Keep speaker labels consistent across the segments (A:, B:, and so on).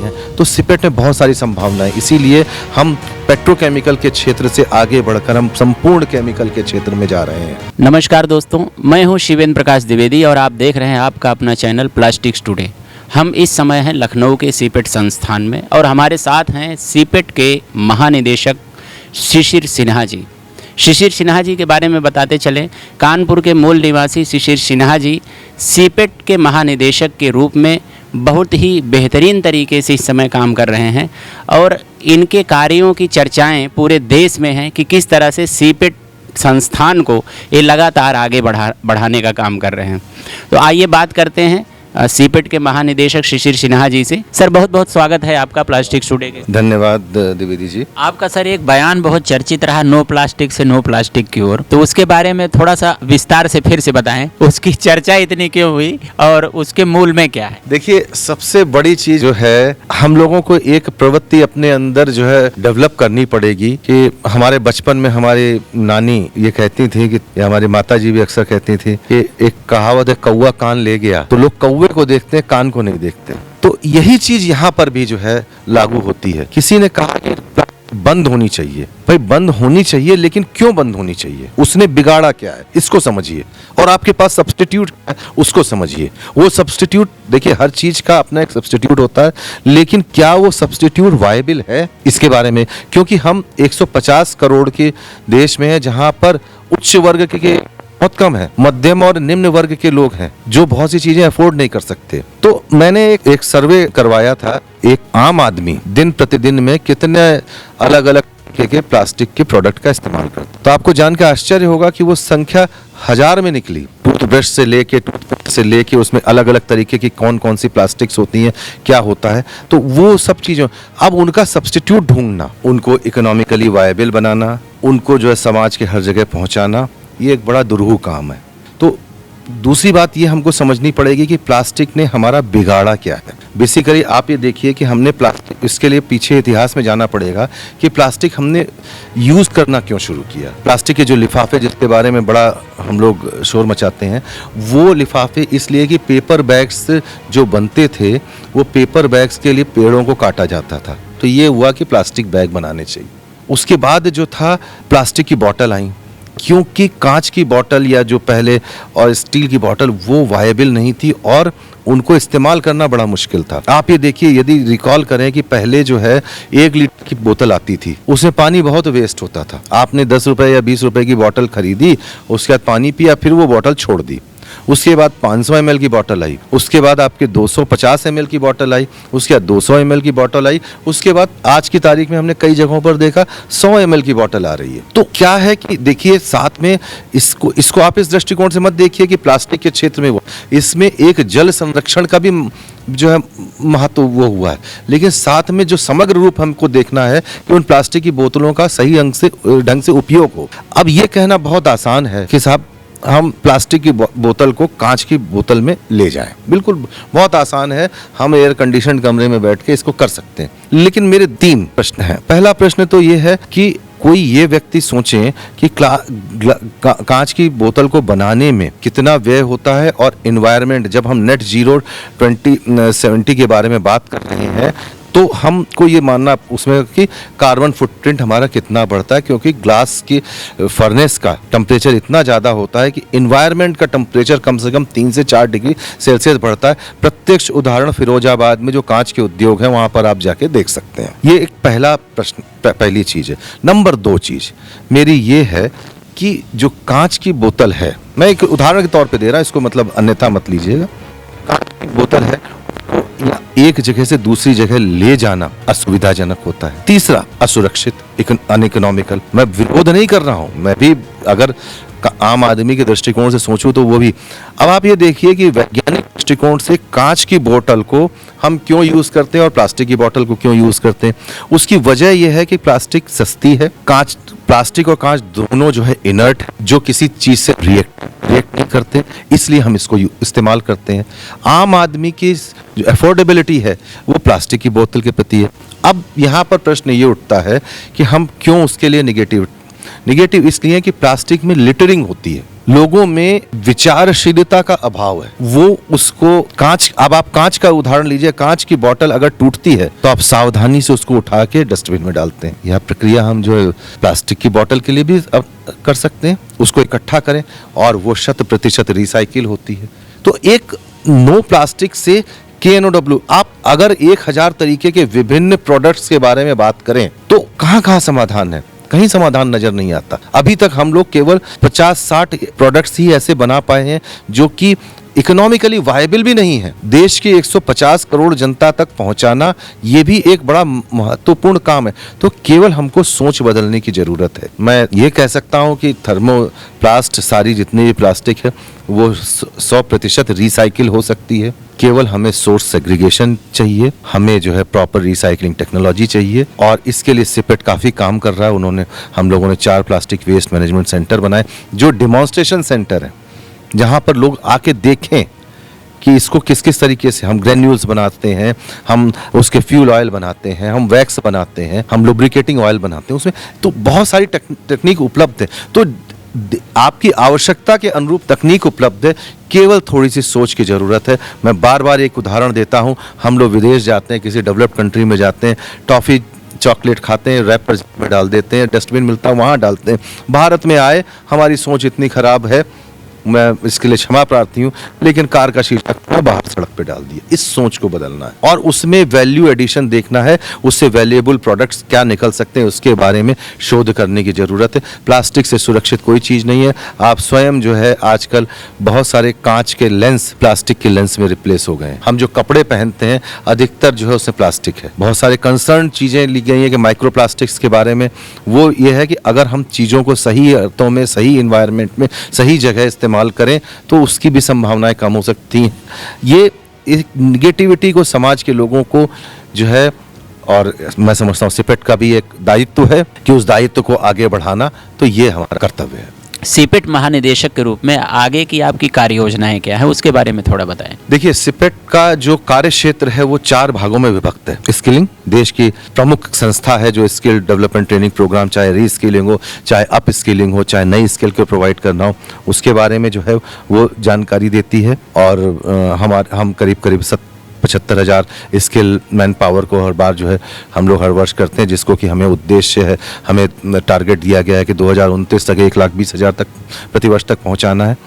A: हैं, तो सीपेट में बहुत सारी संभावनाएं, इसीलिए हम पेट्रोकेमिकल के क्षेत्र से आगे बढ़कर हम संपूर्ण केमिकल के क्षेत्र में जा रहे हैं।
B: नमस्कार दोस्तों, मैं हूं शिवेंद्र प्रकाश द्विवेदी और आप देख रहे हैं आपका अपना चैनल प्लास्टिक्स टुडे। हम इस समय हैं लखनऊ के सीपेट संस्थान में और हमारे साथ हैं सीपेट के महानिदेशक शिशिर सिन्हा जी। शिशिर सिन्हा जी के बारे में बताते चलें, कानपुर के मूल निवासी शिशिर सिन्हा जी सीपेट के महानिदेशक के रूप में बहुत ही बेहतरीन तरीके से इस समय काम कर रहे हैं और इनके कार्यों की चर्चाएं पूरे देश में हैं कि किस तरह से सीपेट संस्थान को ये लगातार आगे बढ़ाने का काम कर रहे हैं। तो आइए बात करते हैं सीपेट के महानिदेशक शिशिर सिन्हा जी से। सर, बहुत बहुत स्वागत है आपका प्लास्टिक्स टुडे के।
A: धन्यवाद द्विवेदी जी।
B: आपका सर एक बयान बहुत चर्चित रहा, नो प्लास्टिक से नो प्लास्टिक की ओर, तो उसके बारे में थोड़ा सा विस्तार से फिर से बताएं, उसकी चर्चा इतनी क्यों हुई और उसके मूल में क्या है?
A: देखिए, सबसे बड़ी चीज जो है, हम लोगों को एक प्रवृत्ति अपने अंदर जो है डेवलप करनी पड़ेगी कि हमारे बचपन में हमारी नानी ये कहती थी कि, हमारी माता जी भी अक्सर कहती थी कि एक कहावत है, कौवा कान ले गया, तो लोग कौवे को देखते हैं, कान को नहीं देखते। तो यही चीज यहाँ पर भी जो है लागू होती है। किसी ने कहा कि बंद होनी चाहिए, भाई बंद होनी चाहिए, लेकिन क्यों बंद होनी चाहिए? उसने बिगाड़ा क्या है, इसको समझिए, और आपके पास सब्स्टिट्यूट है, उसको समझिए। वो सब्स्टिट्यूट, देखिए हर चीज का अपना एक सब्स्टिट्यूट होता है, लेकिन क्या वो सब्स्टिट्यूट वायबल है, इसके बारे में, क्योंकि हम 150 करोड़ के देश में है जहां पर उच्च वर्ग के बहुत कम है, मध्यम और निम्न वर्ग के लोग हैं जो बहुत सी चीजें अफोर्ड नहीं कर सकते। तो मैंने एक सर्वे करवाया था, एक आम आदमी दिन प्रतिदिन में कितने अलग अलग तरीके के प्लास्टिक के प्रोडक्ट का इस्तेमाल करता है, तो आपको जानकर आश्चर्य होगा कि वो संख्या 1000 में निकली। टूथब्रश से लेके, टूथपेस्ट से लेके, उसमें अलग अलग तरीके की कौन कौन सी प्लास्टिक्स होती हैं, क्या होता है, तो वो सब चीज़ों, अब उनका सब्स्टिट्यूट ढूंढना, उनको इकोनॉमिकली वायबल बनाना, उनको जो है समाज के हर जगह पहुंचाना, ये एक बड़ा दुरूह काम है। तो दूसरी बात ये हमको समझनी पड़ेगी कि प्लास्टिक ने हमारा बिगाड़ा क्या है। बेसिकली आप ये देखिए कि हमने प्लास्टिक, इसके लिए पीछे इतिहास में जाना पड़ेगा कि प्लास्टिक हमने यूज़ करना क्यों शुरू किया। प्लास्टिक के जो लिफाफे जिसके बारे में बड़ा हम लोग शोर मचाते हैं, वो लिफाफे इसलिए कि पेपर बैग्स जो बनते थे, वो पेपर बैग्स के लिए पेड़ों को काटा जाता था, तो ये हुआ कि प्लास्टिक बैग बनाने चाहिए। उसके बाद जो था, प्लास्टिक की बॉटल आई, क्योंकि कांच की बोतल या जो पहले और स्टील की बोतल वो वायबल नहीं थी और उनको इस्तेमाल करना बड़ा मुश्किल था। आप ये देखिए, यदि रिकॉल करें कि पहले जो है 1 लीटर की बोतल आती थी, उसमें पानी बहुत वेस्ट होता था। आपने 10 रुपए या 20 रुपए की बोतल खरीदी, उसके बाद पानी पिया, फिर वो बोतल छोड़ दी। उसके बाद 500 ml की बोतल आई, उसके बाद आपके 250 ml की बोतल आई, उसके बाद 200 ml की बोतल आई, उसके बाद आज की तारीख में हमने कई जगहों पर देखा 100 ml की बोतल आ रही है। तो क्या है कि देखिए, साथ में इसको आप इस दृष्टिकोण से मत देखिए कि प्लास्टिक के क्षेत्र में वो, इसमें एक जल संरक्षण का भी जो है महत्व वो हुआ है, लेकिन साथ में जो समग्र रूप हमको देखना है कि उन प्लास्टिक की बोतलों का सही ढंग से उपयोग हो। अब ये कहना बहुत आसान है कि साहब हम प्लास्टिक की बोतल को कांच की बोतल में ले जाएं, बिल्कुल बहुत आसान है, हम एयर कंडीशन कमरे में बैठ के इसको कर सकते हैं। लेकिन मेरे 3 प्रश्न हैं। पहला प्रश्न तो ये है कि कोई ये व्यक्ति सोचे कि कांच की बोतल को बनाने में कितना व्यय होता है, और एनवायरनमेंट, जब हम नेट जीरो 2070 के बारे में बात कर रहे हैं, तो हमको ये मानना उसमें कि कार्बन फुटप्रिंट हमारा कितना बढ़ता है, क्योंकि ग्लास की फर्नेस का टेम्परेचर इतना ज़्यादा होता है कि इन्वायरमेंट का टेम्परेचर कम से कम 3 से 4 डिग्री सेल्सियस बढ़ता है। प्रत्यक्ष उदाहरण फिरोजाबाद में जो कांच के उद्योग हैं, वहाँ पर आप जाके देख सकते हैं। ये एक पहला प्रश्न, पहली चीज़ है। नंबर 2 चीज़ मेरी ये है कि जो कांच की बोतल है, मैं एक उदाहरण के तौर पर दे रहा हूँ, इसको मतलब अन्यथा मत लीजिएगा। कांच की बोतल है, या एक जगह से दूसरी जगह ले जाना असुविधाजनक होता है। तीसरा, असुरक्षित, अनइकोनॉमिकल। मैं विरोध नहीं कर रहा हूं, मैं भी अगर आम आदमी के दृष्टिकोण से सोचूं तो वो भी। अब आप ये देखिए कि वैज्ञानिक दृष्टिकोण से कांच की बोतल को हम क्यों यूज करते हैं और प्लास्टिक की बोतल को क्यों यूज करते हैं। उसकी वजह यह है कि प्लास्टिक सस्ती है, प्लास्टिक और कांच दोनों जो है इनर्ट, जो किसी चीज से रिएक्ट नहीं करते, इसलिए हम इसको इस्तेमाल करते हैं। आम आदमी की जो अफोर्डेबिलिटी है वो प्लास्टिक की बोतल के प्रति है। अब यहाँ पर प्रश्न ये उठता है कि हम क्यों उसके लिए निगेटिव इसलिए कि प्लास्टिक में लिटरिंग होती है। लोगों में विचारशीलता का अभाव है। वो उसको कांच, अब आप कांच का उदाहरण लीजिए, कांच की बोतल अगर टूटती है तो आप सावधानी से उसको उठा के डस्टबिन में डालते हैं। यह प्रक्रिया हम जो है प्लास्टिक की बोतल के लिए भी अब कर सकते हैं। उसको इकट्ठा करें और वो 100% रिसाइकिल होती है। तो एक नो प्लास्टिक से KNOW, आप अगर 1000 तरीके के विभिन्न प्रोडक्ट्स के बारे में बात करें तो कहाँ समाधान है? कहीं समाधान नजर नहीं आता। अभी तक हम लोग केवल 50-60 प्रोडक्ट्स ही ऐसे बना पाए हैं जो कि इकोनॉमिकली वायबल भी नहीं है। देश की 150 करोड़ जनता तक पहुंचाना ये भी एक बड़ा महत्वपूर्ण काम है। तो केवल हमको सोच बदलने की जरूरत है। मैं ये कह सकता हूं कि थर्मोप्लास्ट, सारी जितनी भी प्लास्टिक है वो 100% रिसाइकिल हो सकती है। केवल हमें सोर्स सेग्रीगेशन चाहिए, हमें जो है प्रॉपर रिसाइकलिंग टेक्नोलॉजी चाहिए और इसके लिए सिपेट काफ़ी काम कर रहा है। हम लोगों ने 4 प्लास्टिक वेस्ट मैनेजमेंट सेंटर बनाए जो डिमॉन्स्ट्रेशन सेंटर है, जहाँ पर लोग आके देखें कि इसको किस किस तरीके से हम ग्रेन्यूल्स बनाते हैं, हम उसके फ्यूल ऑयल बनाते हैं, हम वैक्स बनाते हैं, हम लुब्रिकेटिंग ऑयल बनाते हैं। उसमें तो बहुत सारी टेक्निक उपलब्ध है। तो आपकी आवश्यकता के अनुरूप तकनीक उपलब्ध है, केवल थोड़ी सी सोच की ज़रूरत है। मैं बार बार एक उदाहरण देता हूँ। हम लोग विदेश जाते हैं, किसी डेवलप्ड कंट्री में जाते हैं, टॉफ़ी चॉकलेट खाते हैं, रैपर में डाल देते हैं, डस्टबिन मिलता है वहाँ डालते हैं। भारत में आए हमारी सोच इतनी ख़राब है, मैं इसके लिए क्षमा प्रार्थी हूँ, लेकिन कार का शीशा बाहर सड़क पे डाल दिया। इस सोच को बदलना है और उसमें वैल्यू एडिशन देखना है, उससे वैल्यूएबल प्रोडक्ट्स क्या निकल सकते हैं उसके बारे में शोध करने की ज़रूरत है। प्लास्टिक से सुरक्षित कोई चीज़ नहीं है। आप स्वयं जो है आजकल बहुत सारे कांच के लेंस प्लास्टिक के लेंस में रिप्लेस हो गए हैं। हम जो कपड़े पहनते हैं अधिकतर जो है उसमें प्लास्टिक है। बहुत सारे कंसर्न चीज़ें ली गई हैं कि माइक्रो प्लास्टिक्स के बारे में, वो ये है कि अगर हम चीज़ों को सही अर्थों में, सही इन्वायरमेंट में, सही जगह इस्तेमाल करें तो उसकी भी संभावनाएं कम हो सकती हैं। ये नेगेटिविटी को समाज के लोगों को जो है, और मैं समझता हूँ सिपेट का भी एक दायित्व है कि उस दायित्व को आगे बढ़ाना, तो ये हमारा कर्तव्य है।
B: सीपेट महानिदेशक के रूप में आगे की आपकी कार्य योजनाएं क्या है, उसके बारे में थोड़ा बताएं।
A: देखिए, सिपेट का जो कार्य क्षेत्र है वो 4 भागों में विभक्त है। स्किलिंग, देश की प्रमुख संस्था है जो स्किल डेवलपमेंट ट्रेनिंग प्रोग्राम, चाहे री स्किलिंग हो, चाहे अप स्किलिंग हो, चाहे नई स्किल को प्रोवाइड करना हो, उसके बारे में जो है वो जानकारी देती है। और हम करीब 75,000 स्किल मैन पावर को हर बार जो है हम लोग हर वर्ष करते हैं, जिसको कि हमें उद्देश्य है, हमें टारगेट दिया गया है कि 2029 तक 1,20,000 तक प्रतिवर्ष तक पहुंचाना है।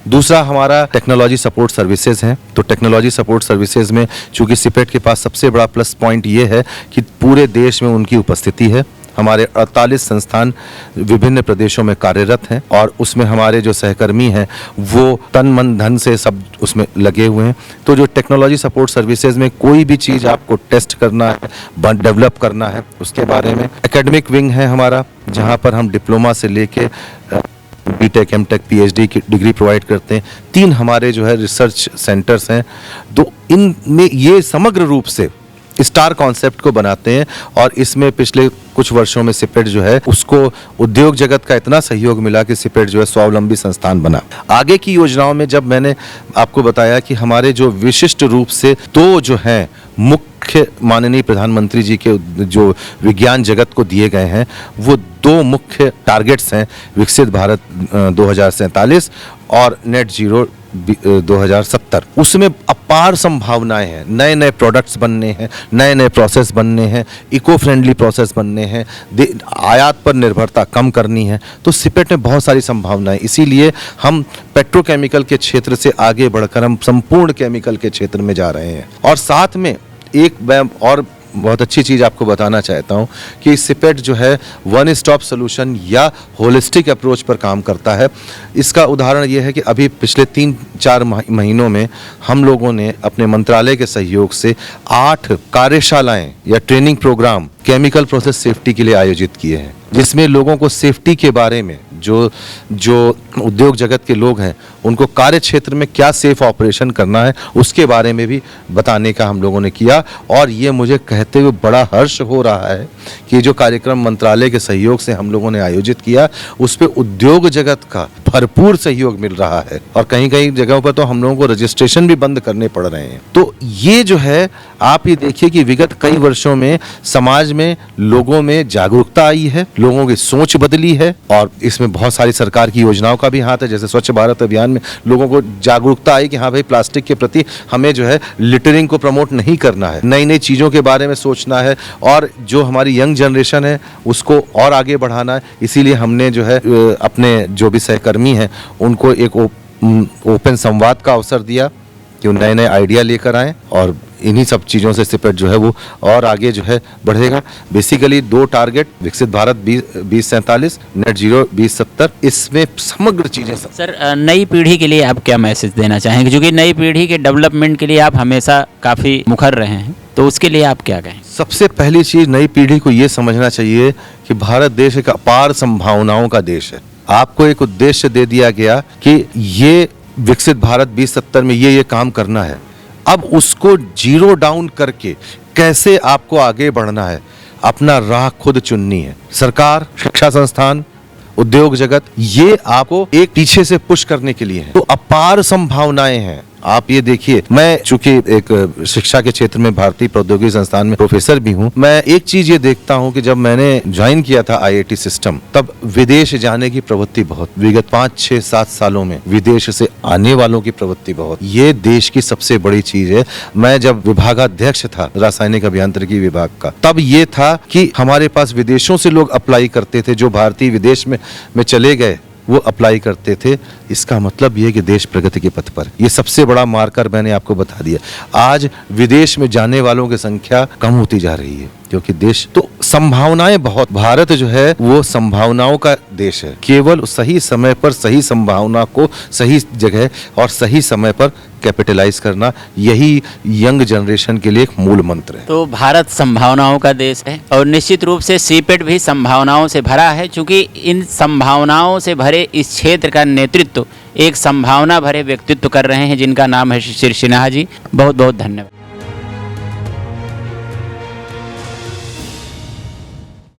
A: दूसरा हमारा टेक्नोलॉजी सपोर्ट सर्विसेज हैं। तो टेक्नोलॉजी सपोर्ट सर्विसेज में चूंकि सिपेट के पास सबसे बड़ा प्लस पॉइंट ये है कि पूरे देश में उनकी उपस्थिति है। हमारे 48 संस्थान विभिन्न प्रदेशों में कार्यरत हैं और उसमें हमारे जो सहकर्मी हैं वो तन मन धन से सब उसमें लगे हुए हैं। तो जो टेक्नोलॉजी सपोर्ट सर्विसेज में कोई भी चीज़ आपको टेस्ट करना है, डेवलप करना है, उसके बारे में एकेडमिक विंग है हमारा, जहाँ पर हम डिप्लोमा से लेके बीटेक, एमटेक, पीएचडी की डिग्री प्रोवाइड करते हैं। 3 हमारे जो है रिसर्च सेंटर्स हैं। तो इनमें ये समग्र रूप से स्टार कॉन्सेप्ट को बनाते हैं और इसमें पिछले कुछ वर्षों में सिपेट जो है उसको उद्योग जगत का इतना सहयोग मिला कि सिपेट जो है स्वावलंबी संस्थान बना। आगे की योजनाओं में जब मैंने आपको बताया कि हमारे जो विशिष्ट रूप से 2 जो हैं मुख्य माननीय प्रधानमंत्री जी के जो विज्ञान जगत को दिए गए हैं, वो 2 मुख्य टारगेट्स हैं, विकसित भारत 2047 और नेट जीरो 2070। उसमें अपार संभावनाएं हैं। नए नए प्रोडक्ट्स बनने हैं, नए नए प्रोसेस बनने हैं, इको फ्रेंडली प्रोसेस बनने हैं, आयात पर निर्भरता कम करनी है। तो सिपेट में बहुत सारी संभावनाएं, इसीलिए हम पेट्रोकेमिकल के क्षेत्र से आगे बढ़कर हम संपूर्ण केमिकल के क्षेत्र में जा रहे हैं। और साथ में एक मैं और बहुत अच्छी चीज़ आपको बताना चाहता हूँ कि सिपेट जो है वन स्टॉप सोल्यूशन या होलिस्टिक अप्रोच पर काम करता है। इसका उदाहरण ये है कि अभी पिछले 3-4 महीनों में हम लोगों ने अपने मंत्रालय के सहयोग से 8 कार्यशालाएं या training programme chemical process safety के लिए आयोजित किए हैं, जिसमें लोगों को सेफ्टी के बारे में जो उद्योग जगत के लोग हैं उनको कार्य क्षेत्र में क्या सेफ ऑपरेशन करना है उसके बारे में भी बताने का हम लोगों ने किया। और ये मुझे कहते हुए बड़ा हर्ष हो रहा है कि जो कार्यक्रम मंत्रालय के सहयोग से हम लोगों ने आयोजित किया उस पर उद्योग जगत का भरपूर सहयोग मिल रहा है और कहीं कहीं जगहों पर तो हम लोगों को रजिस्ट्रेशन भी बंद करने पड़ रहे हैं। तो ये जो है आप ये देखिए कि विगत कई वर्षों में समाज में लोगों में जागरूकता आई है, लोगों की सोच बदली है और इसमें बहुत सारी सरकार की योजनाओं का आपका भी हाथ है, जैसे स्वच्छ भारत अभियान में लोगों को जागरूकता आई कि हाँ भाई प्लास्टिक के प्रति हमें जो है लिटरिंग को प्रमोट नहीं करना है, नई नई चीज़ों के बारे में सोचना है और जो हमारी यंग जनरेशन है उसको और आगे बढ़ाना है। इसीलिए हमने जो है अपने जो भी सहकर्मी हैं उनको एक ओपन संवाद का अवसर दिया कि वो नए नए आइडिया लेकर आएँ और इन्हीं सब चीज़ों से सिपेट जो है वो और आगे जो है बढ़ेगा। बेसिकली 2 टारगेट, विकसित भारत 2047, नेट जीरो 2070, इसमें समग्र चीज़ें।
B: सर नई पीढ़ी के लिए आप क्या मैसेज देना चाहेंगे, क्योंकि नई पीढ़ी के डेवलपमेंट के लिए आप हमेशा काफ़ी मुखर रहे हैं, तो उसके लिए आप क्या कहें?
A: सबसे पहली चीज़ नई पीढ़ी को ये समझना चाहिए कि भारत देश एक अपार संभावनाओं का देश है। आपको एक उद्देश्य दे दिया गया कि ये विकसित भारत 2070 में ये काम करना है, अब उसको जीरो डाउन करके कैसे आपको आगे बढ़ना है, अपना राह खुद चुननी है। सरकार, शिक्षा संस्थान, उद्योग जगत, ये आपको एक पीछे से पुश करने के लिए है। तो अपार संभावनाएं हैं। आप ये देखिए, मैं चूंकि एक शिक्षा के क्षेत्र में भारतीय प्रौद्योगिकी संस्थान में प्रोफेसर भी हूँ, मैं एक चीज ये देखता हूँ कि जब मैंने ज्वाइन किया था आईआईटी सिस्टम, तब विदेश जाने की प्रवृत्ति बहुत, विगत 5, 6, 7 सालों में विदेश से आने वालों की प्रवृत्ति बहुत। ये देश की सबसे बड़ी चीज है। मैं जब विभागाध्यक्ष था रासायनिक अभियांत्रिकी विभाग का, तब ये था कि हमारे पास विदेशों से लोग अप्लाई करते थे, जो भारतीय विदेश में चले गए वो अप्लाई करते थे। इसका मतलब ये कि देश प्रगति के पथ पर, ये सबसे बड़ा मार्कर मैंने आपको बता दिया। आज विदेश में जाने वालों की संख्या कम होती जा रही है क्योंकि देश, तो संभावनाएं बहुत, भारत जो है वो संभावनाओं का देश है। केवल सही समय पर सही संभावना को सही जगह और सही समय पर कैपिटलाइज करना, यही यंग जनरेशन के लिए एक मूल मंत्र है।
B: तो भारत संभावनाओं का देश है और निश्चित रूप से सीपेट भी संभावनाओं से भरा है, क्योंकि इन संभावनाओं से भरे इस क्षेत्र का नेतृत्व एक संभावना भरे व्यक्तित्व कर रहे हैं जिनका नाम है श्री सिन्हा जी। बहुत बहुत धन्यवाद।